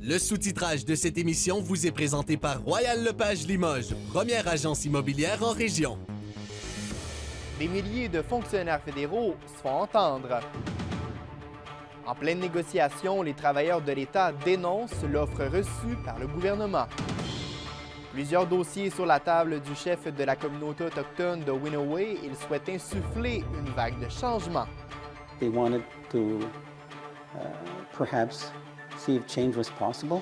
Le sous-titrage de cette émission vous est présenté par Royal Lepage Limoges, première agence immobilière en région. Des milliers de fonctionnaires fédéraux se font entendre. En pleine négociation, les travailleurs de l'État dénoncent l'offre reçue par le gouvernement. Plusieurs dossiers sur la table du chef de la communauté autochtone de Winaway. Il souhaite insuffler une vague de changement. They wanted to perhaps see if change was possible.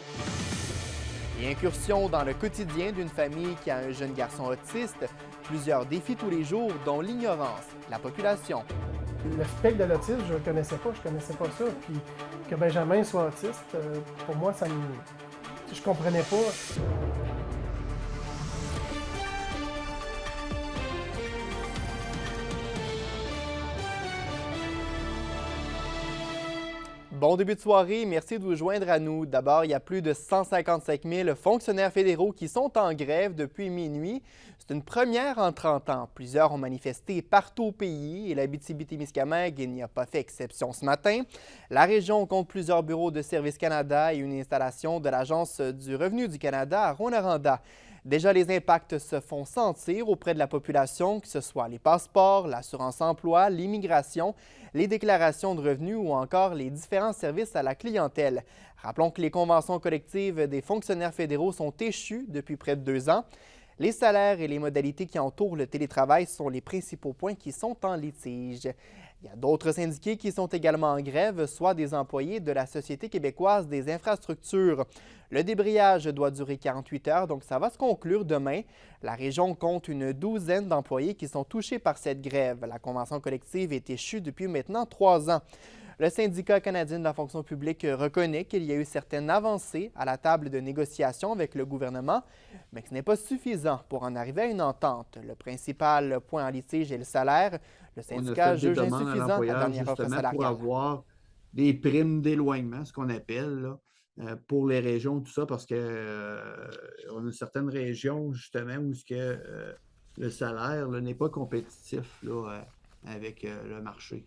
Et incursion dans le quotidien d'une famille qui a un jeune garçon autiste. Plusieurs défis tous les jours, dont l'ignorance de la population. Le spectre de l'autisme, je ne connaissais pas ça. Puis que Benjamin soit autiste, pour moi, je comprenais pas. Bon début de soirée, merci de vous joindre à nous. D'abord, il y a plus de 155 000 fonctionnaires fédéraux qui sont en grève depuis minuit. C'est une première en 30 ans. Plusieurs ont manifesté partout au pays et l'Abitibi-Témiscamingue n'y a pas fait exception ce matin. La région compte plusieurs bureaux de Service Canada et une installation de l'Agence du revenu du Canada à Rouyn-Noranda. Déjà, les impacts se font sentir auprès de la population, que ce soit les passeports, l'assurance-emploi, l'immigration, les déclarations de revenus ou encore les différents services à la clientèle. Rappelons que les conventions collectives des fonctionnaires fédéraux sont échues depuis près de 2 ans. Les salaires et les modalités qui entourent le télétravail sont les principaux points qui sont en litige. Il y a d'autres syndiqués qui sont également en grève, soit des employés de la Société québécoise des infrastructures. Le débrayage doit durer 48 heures, donc ça va se conclure demain. La région compte une douzaine d'employés qui sont touchés par cette grève. La convention collective est échue depuis maintenant 3 ans. Le syndicat canadien de la fonction publique reconnaît qu'il y a eu certaines avancées à la table de négociation avec le gouvernement, mais que ce n'est pas suffisant pour en arriver à une entente. Le principal point en litige est le salaire. Le syndicat juge insuffisant la dernière offre salariale. Pour avoir des primes d'éloignement, ce qu'on appelle, là, pour les régions, tout ça, parce qu'on a certaines régions, justement, où le salaire n'est pas compétitif là, avec le marché.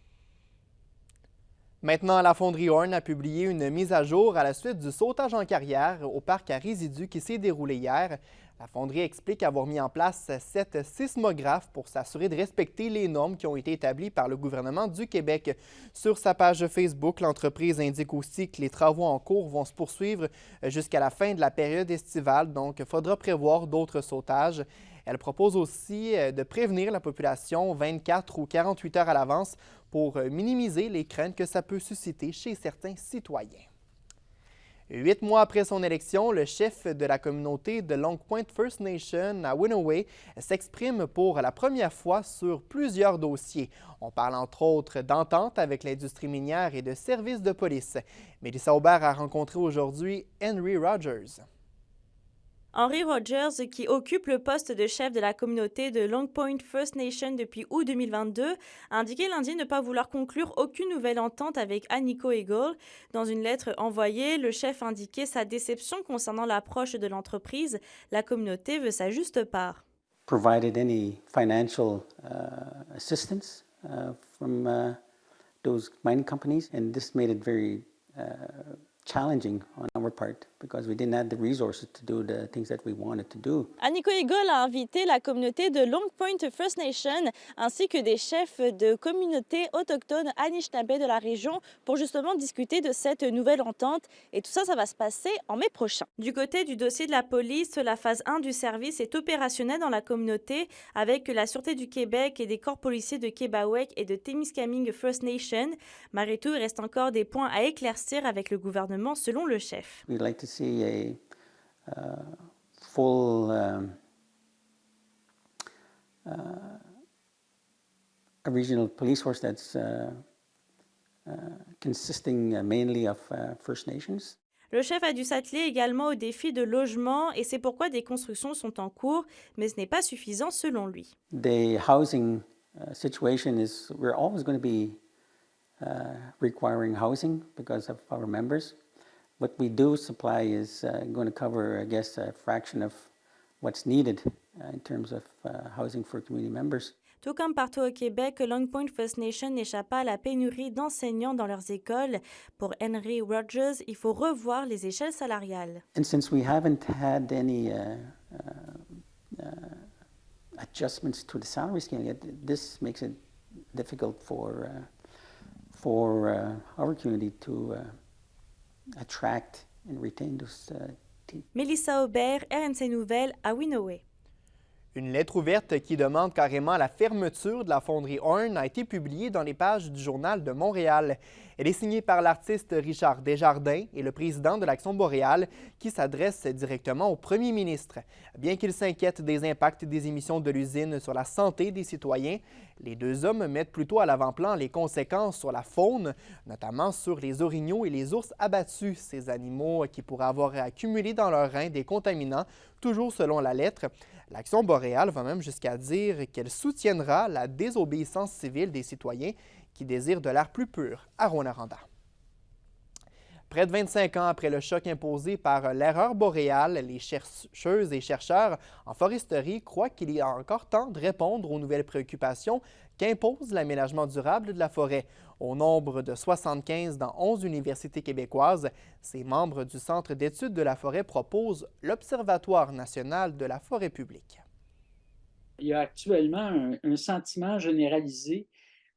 Maintenant, la fonderie Horn a publié une mise à jour à la suite du sautage en carrière au parc à résidus qui s'est déroulé hier. La fonderie explique avoir mis en place 7 sismographes pour s'assurer de respecter les normes qui ont été établies par le gouvernement du Québec. Sur sa page Facebook, l'entreprise indique aussi que les travaux en cours vont se poursuivre jusqu'à la fin de la période estivale, donc il faudra prévoir d'autres sautages. Elle propose aussi de prévenir la population 24 ou 48 heures à l'avance pour minimiser les craintes que ça peut susciter chez certains citoyens. 8 mois après son élection, le chef de la communauté de Long Point First Nation à Winaway s'exprime pour la première fois sur plusieurs dossiers. On parle entre autres d'entente avec l'industrie minière et de services de police. Mélissa Aubert a rencontré aujourd'hui Henry Rogers. Henry Rogers, qui occupe le poste de chef de la communauté de Long Point First Nation depuis août 2022, a indiqué lundi ne pas vouloir conclure aucune nouvelle entente avec Anico Eagle. Dans une lettre envoyée, le chef indiquait sa déception concernant l'approche de l'entreprise. La communauté veut sa juste part. Provided any financial assistance from those mining companies, and this made it very challenging on our part because we didn't have the resources to do the things that we wanted to do. Anico Eagle a invité la communauté de Long Point First Nation ainsi que des chefs de communautés autochtones Anishinaabe de la région pour justement discuter de cette nouvelle entente et tout ça, ça va se passer en mai prochain. Du côté du dossier de la police, la phase 1 du service est opérationnelle dans la communauté avec la Sûreté du Québec et des corps policiers de Québawek et de Témiscamingue First Nation. Malgré tout, il reste encore des points à éclaircir avec le gouvernement selon le chef. We'd like to see a full a regional police force that's consisting mainly of First Nations. Le chef a dû s'atteler également au défi de logement et c'est pourquoi des constructions sont en cours, mais ce n'est pas suffisant selon lui. The housing situation is we're always going to be requiring housing because of our members. What we do supply is going to cover, I guess, a fraction of what's needed in terms of housing for community members. Tout comme partout au Québec, Long Point First Nation n'échappe pas à la pénurie d'enseignants dans leurs écoles. Pour Henry Rogers, il faut revoir les échelles salariales. And since we haven't had any adjustments to the salary scale yet, this makes it difficult for our community to attract and retain those teachers. Mélissa Aubert, RNC Nouvelles, à Winoway. Une lettre ouverte qui demande carrément la fermeture de la fonderie Horn a été publiée dans les pages du Journal de Montréal. Elle est signée par l'artiste Richard Desjardins et le président de l'Action boréale qui s'adresse directement au premier ministre. Bien qu'il s'inquiète des impacts des émissions de l'usine sur la santé des citoyens, les deux hommes mettent plutôt à l'avant-plan les conséquences sur la faune, notamment sur les orignaux et les ours abattus, ces animaux qui pourraient avoir accumulé dans leurs reins des contaminants, toujours selon la lettre. L'Action boréale va même jusqu'à dire qu'elle soutiendra la désobéissance civile des citoyens qui désirent de l'air plus pur à Rouyn-Noranda. Près de 25 ans après le choc imposé par l'erreur boréale, les chercheuses et chercheurs en foresterie croient qu'il y a encore temps de répondre aux nouvelles préoccupations qu'impose l'aménagement durable de la forêt. Au nombre de 75 dans 11 universités québécoises, ces membres du Centre d'études de la forêt proposent l'Observatoire national de la forêt publique. Il y a actuellement un sentiment généralisé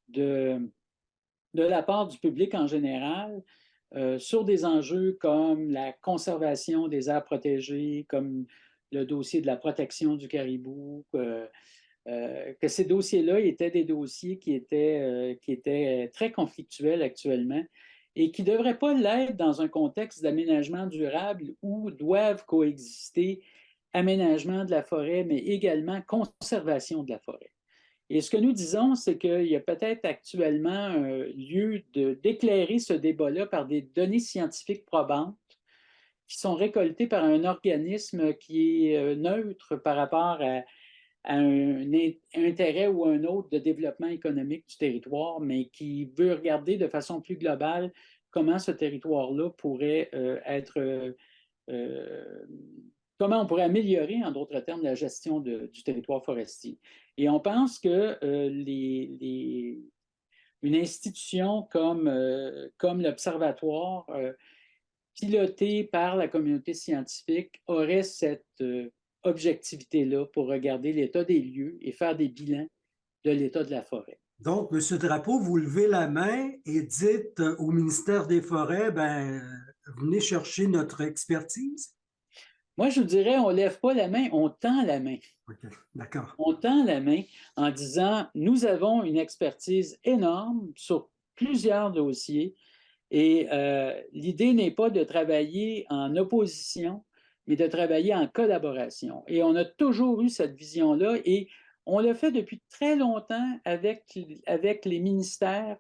de la part du public en général sur des enjeux comme la conservation des aires protégées, comme le dossier de la protection du caribou, que ces dossiers-là étaient des dossiers qui étaient très conflictuels actuellement et qui ne devraient pas l'être dans un contexte d'aménagement durable où doivent coexister aménagement de la forêt, mais également conservation de la forêt. Et ce que nous disons, c'est qu'il y a peut-être actuellement lieu d'éclairer ce débat-là par des données scientifiques probantes qui sont récoltées par un organisme qui est neutre par rapport à un intérêt ou un autre de développement économique du territoire, mais qui veut regarder de façon plus globale comment ce territoire-là pourrait comment on pourrait améliorer, en d'autres termes, la gestion du territoire forestier. Et on pense que une institution comme l'Observatoire, pilotée par la communauté scientifique, aurait cette objectivité-là pour regarder l'état des lieux et faire des bilans de l'état de la forêt. Donc, M. Drapeau, vous levez la main et dites au ministère des Forêts, venez chercher notre expertise? Moi, je vous dirais, on ne lève pas la main, on tend la main. OK, d'accord. On tend la main en disant, nous avons une expertise énorme sur plusieurs dossiers et l'idée n'est pas de travailler en opposition, mais de travailler en collaboration. Et on a toujours eu cette vision-là et on le fait depuis très longtemps avec les ministères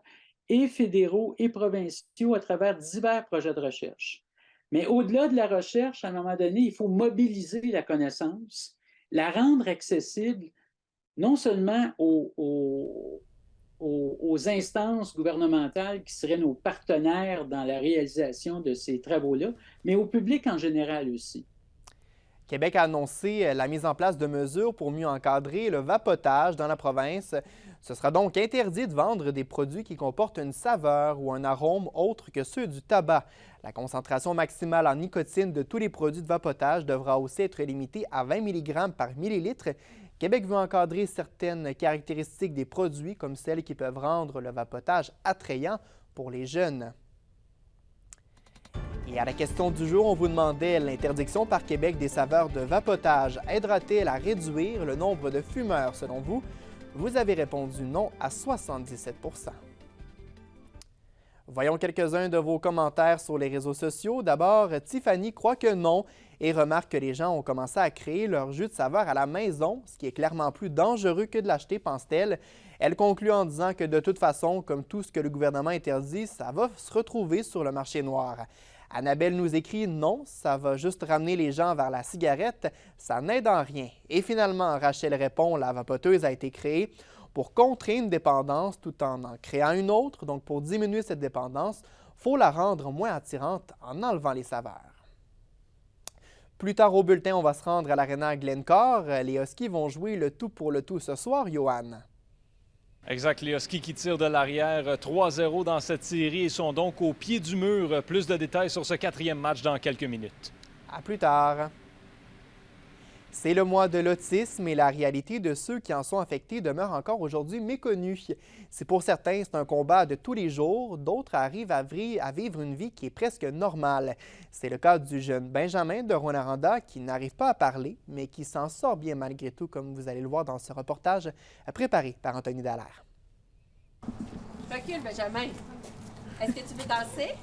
et fédéraux et provinciaux à travers divers projets de recherche. Mais au-delà de la recherche, à un moment donné, il faut mobiliser la connaissance, la rendre accessible non seulement aux instances gouvernementales qui seraient nos partenaires dans la réalisation de ces travaux-là, mais au public en général aussi. Québec a annoncé la mise en place de mesures pour mieux encadrer le vapotage dans la province. Ce sera donc interdit de vendre des produits qui comportent une saveur ou un arôme autre que ceux du tabac. La concentration maximale en nicotine de tous les produits de vapotage devra aussi être limitée à 20 mg par millilitre. Québec veut encadrer certaines caractéristiques des produits comme celles qui peuvent rendre le vapotage attrayant pour les jeunes. Et à la question du jour, on vous demandait l'interdiction par Québec des saveurs de vapotage aidera-t-elle à réduire le nombre de fumeurs selon vous? Vous avez répondu non à 77 %. Voyons quelques-uns de vos commentaires sur les réseaux sociaux. D'abord, Tiffany croit que non et remarque que les gens ont commencé à créer leur jus de saveur à la maison, ce qui est clairement plus dangereux que de l'acheter, pense-t-elle. Elle conclut en disant que de toute façon, comme tout ce que le gouvernement interdit, ça va se retrouver sur le marché noir. Annabelle nous écrit « Non, ça va juste ramener les gens vers la cigarette, ça n'aide en rien. » Et finalement, Rachel répond « La vapoteuse a été créée pour contrer une dépendance tout en créant une autre. Donc, pour diminuer cette dépendance, il faut la rendre moins attirante en enlevant les saveurs. » Plus tard au bulletin, on va se rendre à l'Arena Glencore. Les Huskies vont jouer le tout pour le tout ce soir, Johan. Exact, les Huskies qui tirent de l'arrière 3-0 dans cette série et sont donc au pied du mur. Plus de détails sur ce 4e match dans quelques minutes. À plus tard. C'est le mois de l'autisme et la réalité de ceux qui en sont affectés demeure encore aujourd'hui méconnue. Si pour certains, c'est un combat de tous les jours, d'autres arrivent à vivre une vie qui est presque normale. C'est le cas du jeune Benjamin de Rouyn-Noranda qui n'arrive pas à parler, mais qui s'en sort bien malgré tout, comme vous allez le voir dans ce reportage préparé par Anthony Dallaire. Recule, Benjamin. Est-ce que tu veux danser?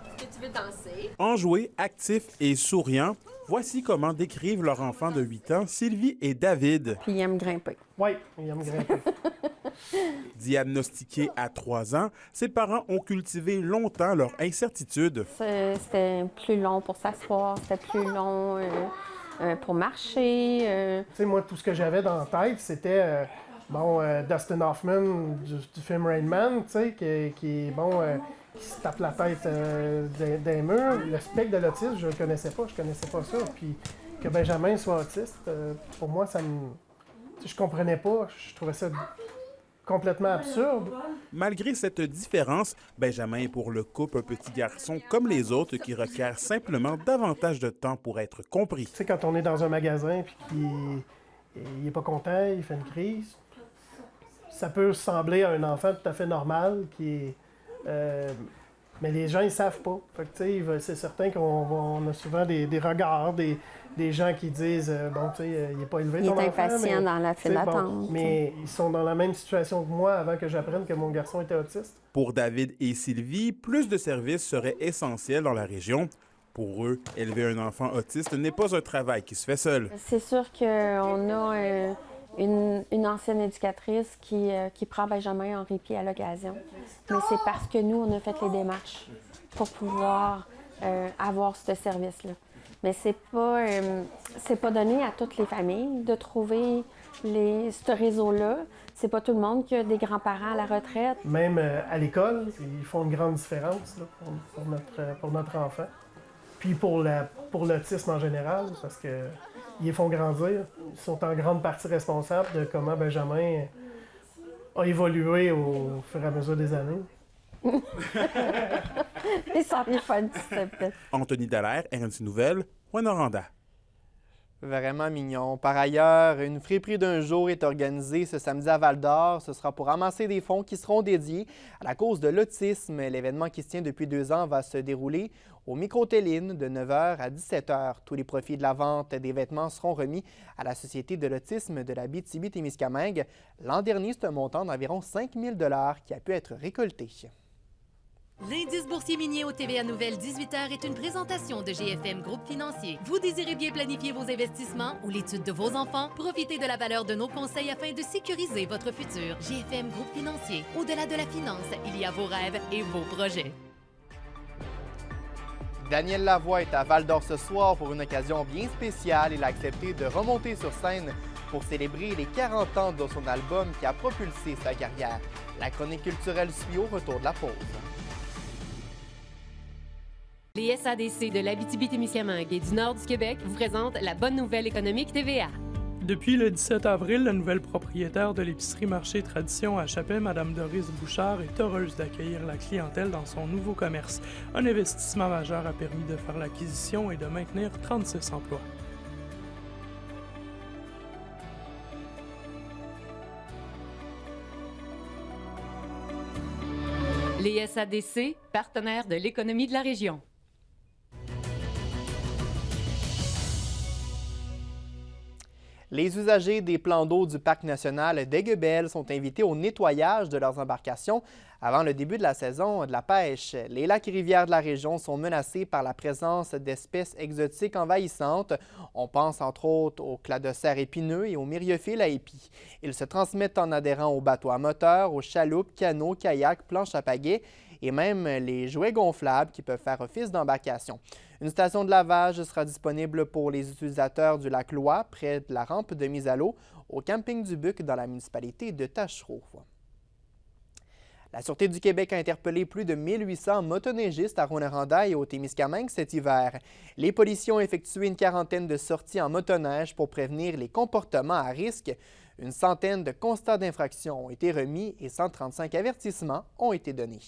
Est-ce que tu veux danser? Enjoués, actifs et souriants, voici comment décrivent leurs enfants de 8 ans, Sylvie et David. Puis il aime grimper. Oui, il aime grimper. Diagnostiqués à 3 ans, ses parents ont cultivé longtemps leur incertitude. C'était plus long pour s'asseoir, c'était plus long pour marcher. Tu sais, moi, tout ce que j'avais dans la tête, c'était, Dustin Hoffman du film Rain Man, tu sais, qui se tape la tête des murs. Le spectre de l'autisme, je ne connaissais pas ça. Puis que Benjamin soit autiste, pour moi, je comprenais pas. Je trouvais ça complètement absurde. Malgré cette différence, Benjamin est pour le couple un petit garçon comme les autres qui requiert simplement davantage de temps pour être compris. Tu sais, quand on est dans un magasin et qu'il n'est pas content, il fait une crise, ça peut sembler à un enfant tout à fait normal mais les gens, ils savent pas. Fait que, tu sais, c'est certain qu'on a souvent des regards, des gens qui disent tu sais, il n'est pas élevé ton enfant. Il est impatient dans la file d'attente. Mais ils sont dans la même situation que moi avant que j'apprenne que mon garçon était autiste. Pour David et Sylvie, plus de services seraient essentiels dans la région. Pour eux, élever un enfant autiste n'est pas un travail qui se fait seul. C'est sûr qu'on a une ancienne éducatrice qui prend Benjamin en répit à l'occasion. Mais c'est parce que nous, on a fait les démarches pour pouvoir avoir ce service-là. Mais c'est pas donné à toutes les familles de trouver ce réseau-là. C'est pas tout le monde qui a des grands-parents à la retraite. Même à l'école, ils font une grande différence là, pour notre enfant. Puis pour l'autisme en général, parce que ils les font grandir. Ils sont en grande partie responsables de comment Benjamin a évolué au fur et à mesure des années. Ils sont bien fun, Anthony Dallaire, RNC Nouvelles, Rouyn-Noranda. Vraiment mignon. Par ailleurs, une friperie d'un jour est organisée ce samedi à Val-d'Or. Ce sera pour ramasser des fonds qui seront dédiés à la cause de l'autisme. L'événement qui se tient depuis 2 ans va se dérouler au Micro-Téline de 9h à 17h. Tous les profits de la vente des vêtements seront remis à la Société de l'autisme de l'Abitibi-Témiscamingue. L'an dernier, c'est un montant d'environ 5 000 $ qui a pu être récolté. L'indice boursier minier au TVA Nouvelle 18h est une présentation de GFM Groupe Financier. Vous désirez bien planifier vos investissements ou l'étude de vos enfants? Profitez de la valeur de nos conseils afin de sécuriser votre futur. GFM Groupe Financier. Au-delà de la finance, il y a vos rêves et vos projets. Daniel Lavoie est à Val-d'Or ce soir pour une occasion bien spéciale. Il a accepté de remonter sur scène pour célébrer les 40 ans de son album qui a propulsé sa carrière. La chronique culturelle suit au retour de la pause. Les SADC de l'Abitibi-Témiscamingue et du nord du Québec vous présentent la bonne nouvelle économique TVA. Depuis le 17 avril, la nouvelle propriétaire de l'épicerie Marché Tradition à Chapais, Mme Doris Bouchard, est heureuse d'accueillir la clientèle dans son nouveau commerce. Un investissement majeur a permis de faire l'acquisition et de maintenir 36 emplois. Les SADC, partenaires de l'économie de la région. Les usagers des plans d'eau du parc national d'Aiguebelle sont invités au nettoyage de leurs embarcations avant le début de la saison de la pêche. Les lacs et rivières de la région sont menacés par la présence d'espèces exotiques envahissantes. On pense entre autres aux cladocères épineux et aux myriophiles à épis. Ils se transmettent en adhérant aux bateaux à moteur, aux chaloupes, canots, kayaks, planches à pagaie et même les jouets gonflables qui peuvent faire office d'embarcation. Une station de lavage sera disponible pour les utilisateurs du lac Loy, près de la rampe de mise à l'eau, au camping du Buc dans la municipalité de Taschereau. La Sûreté du Québec a interpellé plus de 1800 motoneigistes à Rouyn-Noranda et au Témiscamingue cet hiver. Les policiers ont effectué une quarantaine de sorties en motoneige pour prévenir les comportements à risque. Une centaine de constats d'infraction ont été remis et 135 avertissements ont été donnés.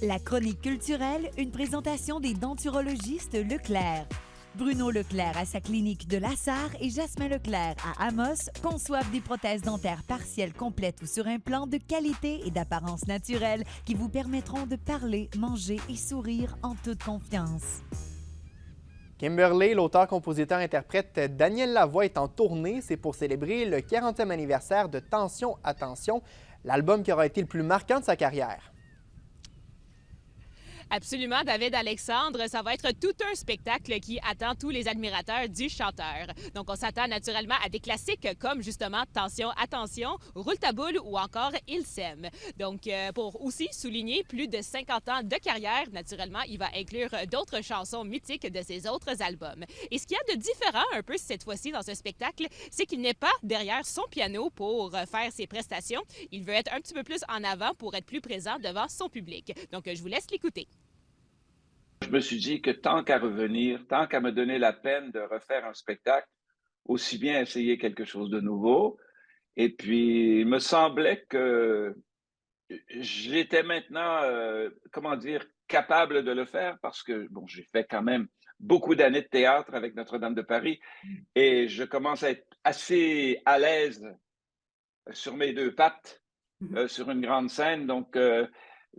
La chronique culturelle, une présentation des denturologistes Leclerc. Bruno Leclerc à sa clinique de Lassar et Jasmin Leclerc à Amos conçoivent des prothèses dentaires partielles complètes ou sur implant de qualité et d'apparence naturelle qui vous permettront de parler, manger et sourire en toute confiance. Kimberley, l'auteur-compositeur-interprète Daniel Lavoie est en tournée. C'est pour célébrer le 40e anniversaire de Tension, Attention, l'album qui aura été le plus marquant de sa carrière. Absolument, David Alexandre. Ça va être tout un spectacle qui attend tous les admirateurs du chanteur. Donc, on s'attend naturellement à des classiques comme justement Tension, Attention, Roule ta boule ou encore Il s'aime. Donc, pour aussi souligner plus de 50 ans de carrière, naturellement, il va inclure d'autres chansons mythiques de ses autres albums. Et ce qu'il y a de différent un peu cette fois-ci dans ce spectacle, c'est qu'il n'est pas derrière son piano pour faire ses prestations. Il veut être un petit peu plus en avant pour être plus présent devant son public. Donc, je vous laisse l'écouter. Je me suis dit que tant qu'à revenir, tant qu'à me donner la peine de refaire un spectacle, aussi bien essayer quelque chose de nouveau. Et puis, il me semblait que j'étais maintenant, capable de le faire parce que, bon, j'ai fait quand même beaucoup d'années de théâtre avec Notre-Dame de Paris et je commence à être assez à l'aise sur mes deux pattes sur une grande scène. Donc,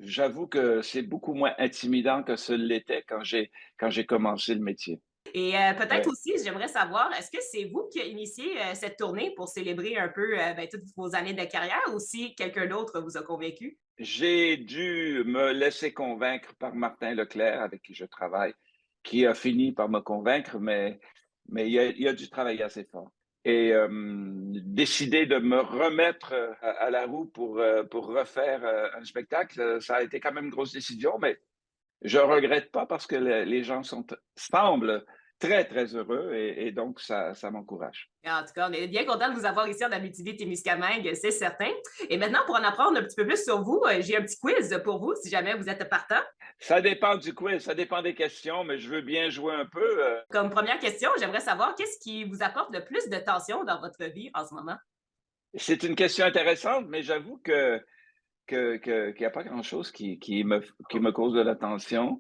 j'avoue que c'est beaucoup moins intimidant que ce l'était quand j'ai commencé le métier. Et peut-être aussi, j'aimerais savoir, est-ce que c'est vous qui avez initié cette tournée pour célébrer un peu toutes vos années de carrière ou si quelqu'un d'autre vous a convaincu? J'ai dû me laisser convaincre par Martin Leclerc, avec qui je travaille, qui a fini par me convaincre, mais il a dû travailler assez fort. Et décider de me remettre à la roue pour refaire un spectacle, ça a été quand même une grosse décision, mais je ne regrette pas parce que les gens semblent très, très heureux et donc ça m'encourage. En tout cas, on est bien content de vous avoir ici en Abitibi-Témiscamingue, c'est certain. Et maintenant, pour en apprendre un petit peu plus sur vous, j'ai un petit quiz pour vous, si jamais vous êtes partant. Ça dépend du quiz, ça dépend des questions, mais je veux bien jouer un peu. Comme première question, j'aimerais savoir qu'est-ce qui vous apporte le plus de tension dans votre vie en ce moment? C'est une question intéressante, mais j'avoue qu'il n'y a pas grand-chose qui me cause de la tension.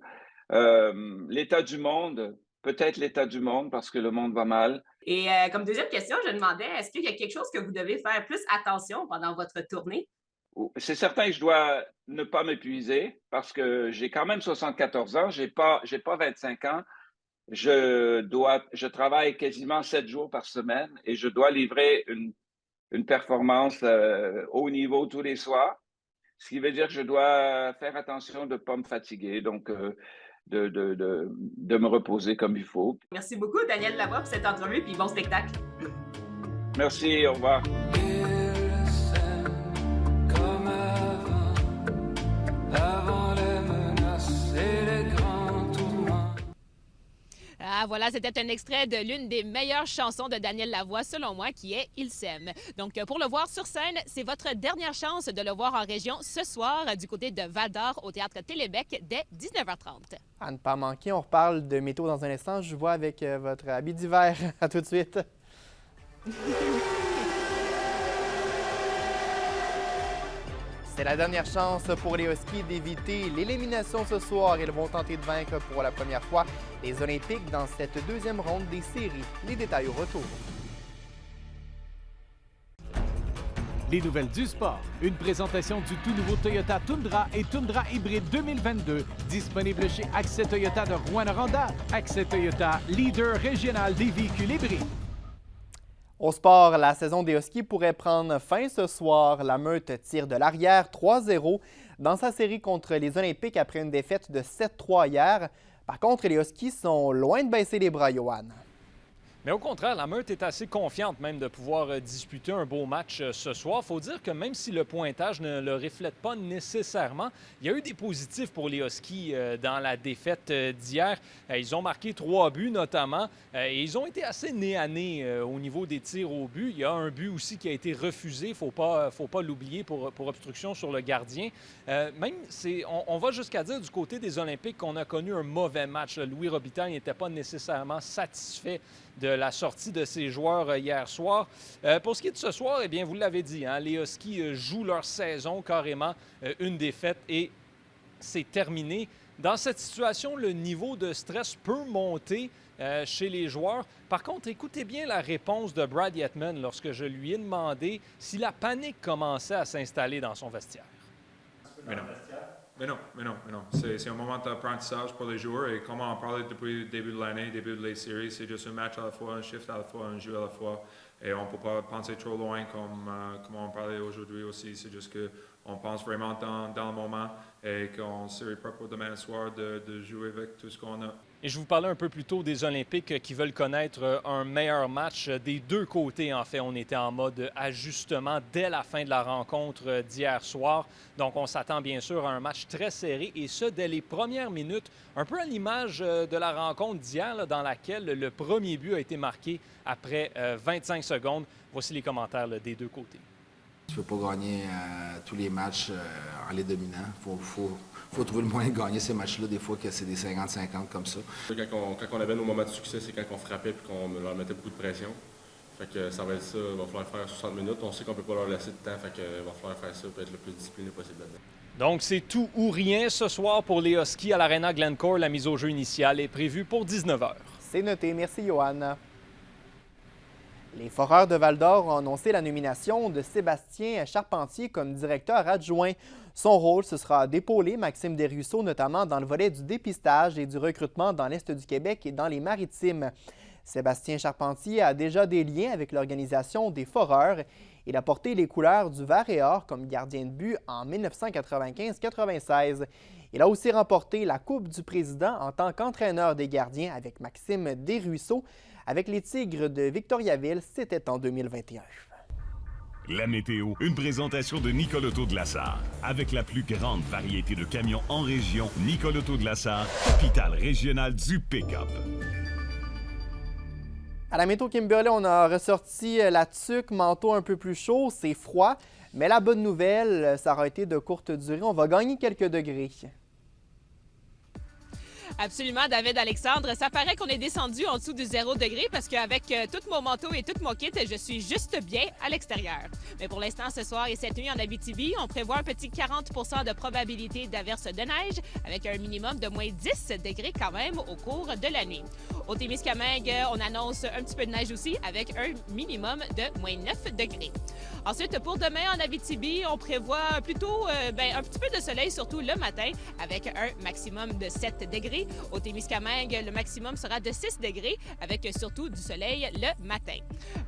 L'état du monde, peut-être l'état du monde parce que le monde va mal. Et comme deuxième question, je demandais, est-ce qu'il y a quelque chose que vous devez faire plus attention pendant votre tournée? C'est certain que je dois ne pas m'épuiser parce que j'ai quand même 74 ans, j'ai pas 25 ans. Je travaille quasiment 7 jours par semaine et je dois livrer une performance haut niveau tous les soirs, ce qui veut dire que je dois faire attention de ne pas me fatiguer, donc de me reposer comme il faut. Merci beaucoup, Daniel Lavoie, pour cette entrevue, puis bon spectacle. Merci, au revoir. Ah, voilà, c'était un extrait de l'une des meilleures chansons de Daniel Lavoie, selon moi, qui est « Il s'aime ». Donc, pour le voir sur scène, c'est votre dernière chance de le voir en région ce soir du côté de Val-d'Or au Théâtre Télébec dès 19h30. À ne pas manquer, on reparle de météo dans un instant. Je vous vois avec votre habit d'hiver. À tout de suite. C'est la dernière chance pour les Huskies d'éviter l'élimination ce soir. Ils vont tenter de vaincre pour la première fois les Olympiques dans cette deuxième ronde des séries. Les détails au retour. Les nouvelles du sport. Une présentation du tout nouveau Toyota Tundra et Tundra Hybride 2022. Disponible chez Accès Toyota de Rouyn-Noranda. Accès Toyota, leader régional des véhicules hybrides. Au sport, la saison des Huskies pourrait prendre fin ce soir. La Meute tire de l'arrière 3-0 dans sa série contre les Olympiques après une défaite de 7-3 hier. Par contre, les Huskies sont loin de baisser les bras, Johan. Mais au contraire, la Meute est assez confiante même de pouvoir disputer un beau match ce soir. Il faut dire que même si le pointage ne le reflète pas nécessairement, il y a eu des positifs pour les Huskies dans la défaite d'hier. Ils ont marqué 3 buts notamment et ils ont été assez nez à nez au niveau des tirs au but. Il y a un but aussi qui a été refusé, il ne faut pas l'oublier pour obstruction sur le gardien. On va jusqu'à dire du côté des Olympiques qu'on a connu un mauvais match. Louis Robitaille n'était pas nécessairement satisfait de la sortie de ses joueurs hier soir. Pour ce qui est de ce soir, eh bien, vous l'avez dit, hein, les Huskies jouent leur saison carrément. Une défaite et c'est terminé. Dans cette situation, le niveau de stress peut monter chez les joueurs. Par contre, écoutez bien la réponse de Brad Yetman lorsque je lui ai demandé si la panique commençait à s'installer dans son vestiaire. Mais non. C'est un moment d'apprentissage pour les joueurs et comme on parlait depuis le début de l'année, début de la série, c'est juste un match à la fois, un shift à la fois, un jeu à la fois. Et on ne peut pas penser trop loin comme on parlait aujourd'hui aussi. C'est juste qu'on pense vraiment dans le moment et qu'on serait prêt pour demain soir de jouer avec tout ce qu'on a. Et je vous parlais un peu plus tôt des Olympiques qui veulent connaître un meilleur match des deux côtés. En fait, on était en mode ajustement dès la fin de la rencontre d'hier soir. Donc, on s'attend bien sûr à un match très serré et ce, dès les premières minutes, un peu à l'image de la rencontre d'hier là, dans laquelle le premier but a été marqué après 25 secondes. Voici les commentaires là, des deux côtés. Tu ne peux pas gagner tous les matchs en les dominant. Faut trouver le moyen de gagner ces matchs-là, des fois que c'est des 50-50 comme ça. Quand on avait nos moments de succès, c'est quand on frappait et qu'on leur mettait beaucoup de pression. Fait que ça va être ça, il va falloir faire 60 minutes. On sait qu'on ne peut pas leur laisser de temps, fait que va falloir faire ça et être le plus discipliné possible là-dedans. Donc, c'est tout ou rien ce soir pour les Huskies à l'Arena Glencore. La mise au jeu initiale est prévue pour 19h. C'est noté. Merci, Johan. Les Foreurs de Val-d'Or ont annoncé la nomination de Sébastien Charpentier comme directeur adjoint. Son rôle, ce sera d'épauler Maxime Desruisseaux, notamment dans le volet du dépistage et du recrutement dans l'Est du Québec et dans les Maritimes. Sébastien Charpentier a déjà des liens avec l'organisation des Foreurs. Il a porté les couleurs du Vert et Or comme gardien de but en 1995-96. Il a aussi remporté la Coupe du Président en tant qu'entraîneur des gardiens avec Maxime Desruisseaux. Avec les Tigres de Victoriaville, c'était en 2021. La météo, une présentation de Nicole Auto de la Sarre. Avec la plus grande variété de camions en région, Nicole Auto de la Sarre, capitale régionale du pick-up. À la météo Kimberley, on a ressorti la tuque, manteau un peu plus chaud, c'est froid. Mais la bonne nouvelle, ça aura été de courte durée. On va gagner quelques degrés. Absolument, David Alexandre. Ça paraît qu'on est descendu en dessous du 0 degré parce qu'avec tout mon manteau et tout mon kit, je suis juste bien à l'extérieur. Mais pour l'instant, ce soir et cette nuit en Abitibi, on prévoit un petit 40 % de probabilité d'averse de neige avec un minimum de moins 10 degrés quand même au cours de la nuit. Au Témiscamingue, on annonce un petit peu de neige aussi avec un minimum de moins 9 degrés. Ensuite, pour demain en Abitibi, on prévoit plutôt un petit peu de soleil, surtout le matin, avec un maximum de 7 degrés. Au Témiscamingue, le maximum sera de 6 degrés, avec surtout du soleil le matin.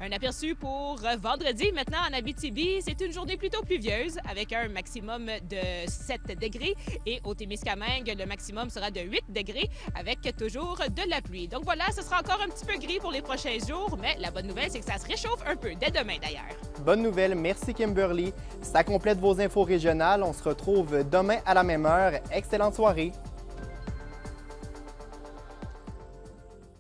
Un aperçu pour vendredi. Maintenant, en Abitibi, c'est une journée plutôt pluvieuse, avec un maximum de 7 degrés. Et au Témiscamingue, le maximum sera de 8 degrés, avec toujours de la pluie. Donc voilà, ce sera encore un petit peu gris pour les prochains jours, mais la bonne nouvelle, c'est que ça se réchauffe un peu dès demain, d'ailleurs. Bonne nouvelle, merci Kimberly. Ça complète vos infos régionales. On se retrouve demain à la même heure. Excellente soirée.